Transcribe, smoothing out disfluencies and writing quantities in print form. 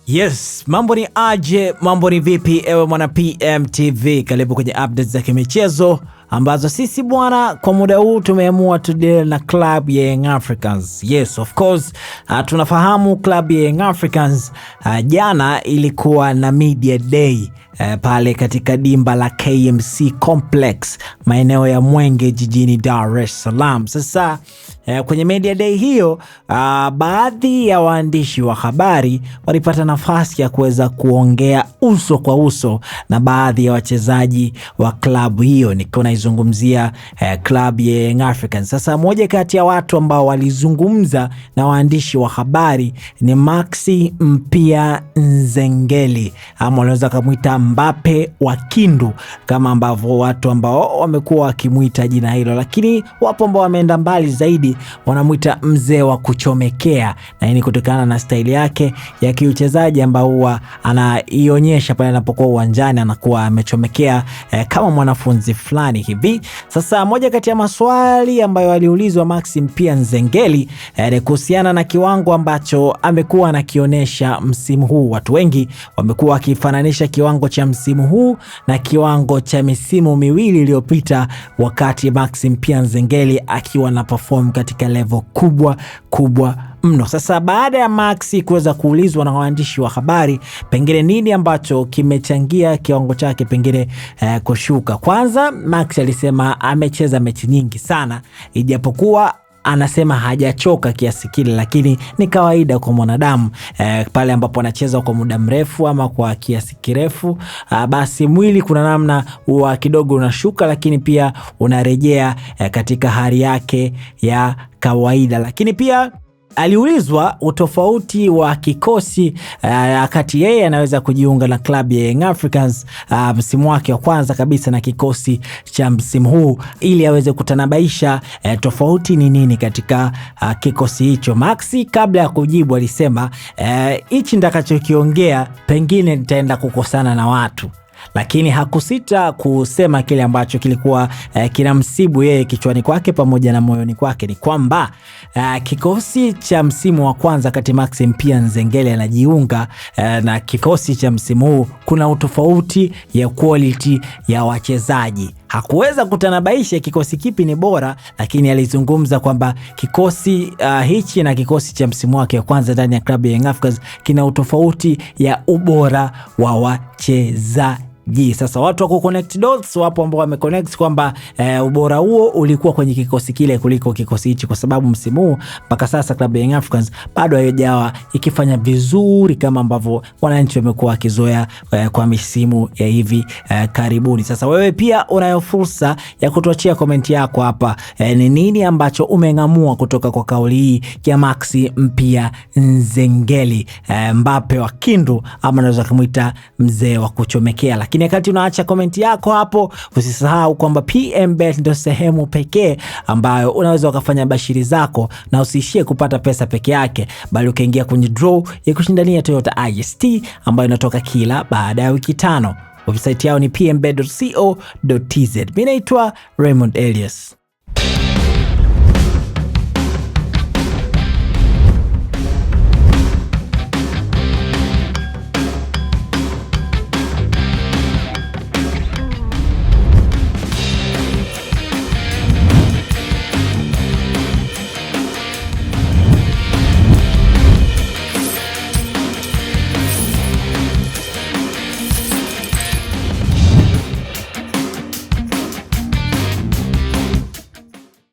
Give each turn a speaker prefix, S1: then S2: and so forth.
S1: Yes, mambo ni aje, mambo ni vipi ewe mwana PMTV, karibu kwenye updates za kimichezo ambazo sisi bwana kwa muda huu tumeamua deal na club ya Young Africans. Yes, of course, tunafahamu club ya Young Africans jana ilikuwa na media day pale katika dimba la KMC Complex maeneo ya Mwenge jijini Dar es Salaam. Sasa kwenye media day hiyo baadhi ya waandishi wa habari walipata nafasi ya kuweza kuongea uso kwa uso na baadhi ya wachezaji wa klabu hiyo. Niko naizungumzia klabu ya Young Africans. Sasa moja kati ya watu ambao walizungumza na waandishi wa habari ni Maxi Mpia Nzengeli, ama wanaweza kumuita Mbappe wa Kindu kama ambavyo watu ambao wamekuwa wakimuita jina hilo, lakini wapo ambao wameenda mbali zaidi wanamuita mzee wa kuchomekea, na hii ni kutokana na staili yake ya kiuchezaji ambao huwa anaionyesha pale anapokuwa uwanjani, anakuwa amechomekea kama mwanafunzi fulani hivi. Sasa moja kati ya maswali ambayo aliulizwa Maxi Mpia Nzengeli ni kuhusiana na kiwango ambacho amekuwa anakionyesha msimu huu. Watu wengi wamekuwa wakifananisha kiwango cha msimu huu na kiwango cha misimu miwili iliyopita, wakati Maxi Mpia Nzengeli akiwa na perform katika level kubwa mno. Sasa baada ya Maxi kuweza kuulizwa na waandishi wa habari pengine nini ambacho kimechangia kiwango chake pengine kushuka, kwanza Maxi alisema amecheza mechi nyingi sana, ijapokuwa anasema hajachoka kiasi kile, lakini ni kawaida kwa mwanadamu pale ambapo anacheza kwa muda mrefu ama kwa kiasi kirefu, basi mwili kuna namna huwa kidogo unashuka, lakini pia unarejea katika hali yake ya kawaida. Lakini pia aliulizwa utofauti wa kikosi wakati yeye anaweza kujiunga na klabu ya Young Africans msimu wake wa kwanza kabisa na kikosi cha msimu huu, ili aweze kutanabaisha tofauti ni nini katika kikosi hicho. Maxi kabla ya kujibu alisema hichi ndakachokiongea pengine nitaenda kukosana na watu, lakini hakusita kusema kile ambacho kilikuwa kinamsibu yeye kichwani kwake pamoja na moyoni kwake, ni kwamba kikosi cha msimu wa kwanza kati Maxi Mpia Nzengeli anajiunga na kikosi cha msimu huu kuna utofauti ya quality ya wachezaji. Hakuweza kutanabaisha kikosi kipi ni bora, lakini alizungumza kwamba kikosi hichi na kikosi cha msimu wake wa kwanza ndani ya klabu ya Young Africans kina utofauti ya ubora wa wachezaji. Sasa watu wako connect dots, wapo ambao wameconnect kwamba ubora huo ulikuwa kwenye kikosi kile kuliko kikosi hichi, kwa sababu msimu huu mpaka sasa klabu ya Young Africans bado haijawa ikifanya vizuri kama ambavyo wananchi wamekuwa wakizoea kwa misimu ya hivi karibuni. Sasa wewe pia unayo fursa ya kutuachia komenti yako hapa, ni nini ambacho umeng'amua kutoka kwa kauli hii ya Maxi Mpia Nzengeli, Mbappe wa Kindu ama unaweza kumuita mzee wa kuchomekea. Lakini wakati unaacha komenti yako hapo, usisahau kwamba PMBet ndio sehemu pekee ambayo unaweza ukafanya bashiri zako na usiishie kupata pesa peke yake, bali ukaingia kwenye draw ya kushindania Toyota IST ambayo inatoka kila baada ya wiki 5. Website yao ni pmbet.co.tz. Mimi naitwa Raymond Elias.